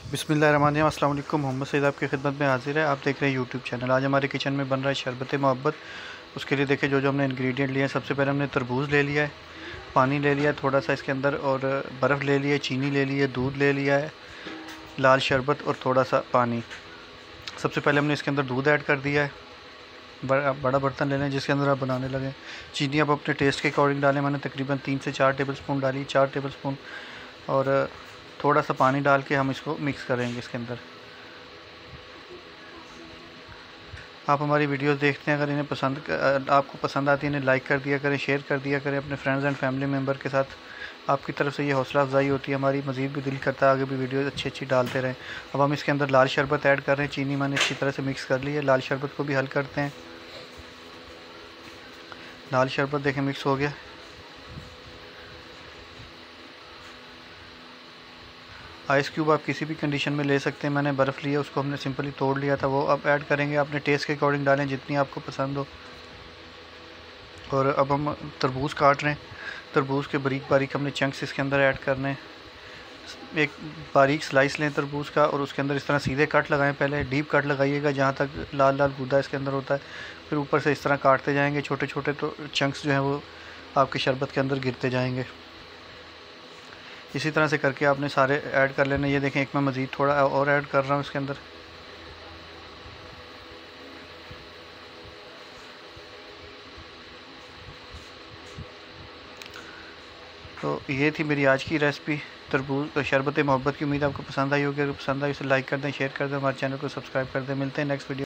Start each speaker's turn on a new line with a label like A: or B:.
A: बिस्मिल्लाहिर्रहमानिर्रहीम। अस्सलाम वालेकुम। मोहम्मद सईद आपकी खिदमत में हाजिर है। आप देख रहे हैं यूट्यूब चैनल। आज हमारे किचन में बन रहा है शरबत मोहब्बत। उसके लिए देखिए जो जो हमने इंग्रेडिएंट लिए हैं। सबसे पहले हमने तरबूज ले लिया है, पानी ले लिया है थोड़ा सा इसके अंदर, और बर्फ़ ले ली है, चीनी ले ली है, दूध ले लिया है, लाल शरबत और थोड़ा सा पानी। सबसे पहले हमने इसके अंदर दूध ऐड कर दिया है। बड़ा बर्तन ले लें जिसके अंदर आप बनाने लगें। चीनी आप अपने टेस्ट के अकॉर्डिंग डालें। मैंने तकरीबन 3 से 4 टेबल स्पून डाली, 4 टेबल स्पून, और थोड़ा सा पानी डाल के हम इसको मिक्स करेंगे इसके अंदर। आप हमारी वीडियोस देखते हैं, अगर आपको पसंद आती है इन्हें लाइक कर दिया करें, शेयर कर दिया करें अपने फ्रेंड्स एंड फैमिली मेम्बर के साथ। आपकी तरफ से ये हौसला अफजाई होती है हमारी, मज़ीद भी दिल करता है आगे भी वीडियो अच्छी डालते रहें। अब हम इसके अंदर लाल शरबत ऐड कर रहे हैं। चीनी मैंने अच्छी तरह से मिक्स कर ली है। लाल शरबत को भी हल करते हैं। लाल शरबत देखें मिक्स हो गया। आइस क्यूब आप किसी भी कंडीशन में ले सकते हैं। मैंने बर्फ़ लिया, उसको हमने सिंपली तोड़ लिया था, वो अब ऐड करेंगे। अपने टेस्ट के अकॉर्डिंग डालें जितनी आपको पसंद हो। और अब हम तरबूज काट रहे हैं। तरबूज के बारीक बारीक हमने चंक्स इसके अंदर ऐड करने हैं। एक बारीक स्लाइस लें तरबूज का, और उसके अंदर इस तरह सीधे कट लगाएं। पहले डीप कट लगाइएगा जहाँ तक लाल लाल गूदा इसके अंदर होता है। फिर ऊपर से इस तरह काटते जाएंगे छोटे छोटे, तो चंक्स जो हैं वो आपके शरबत के अंदर गिरते जाएंगे। इसी तरह से करके आपने सारे ऐड कर लेने। ये देखें, एक मैं मज़ीद थोड़ा और ऐड कर रहा हूँ इसके अंदर। तो ये थी मेरी आज की रेसिपी तरबूज शरबत मोहब्बत की। उम्मीद आपको पसंद आई होगी। अगर पसंद आई उसे लाइक कर दें, शेयर कर दें, हमारे चैनल को सब्सक्राइब कर दें। मिलते हैं नेक्स्ट वीडियो।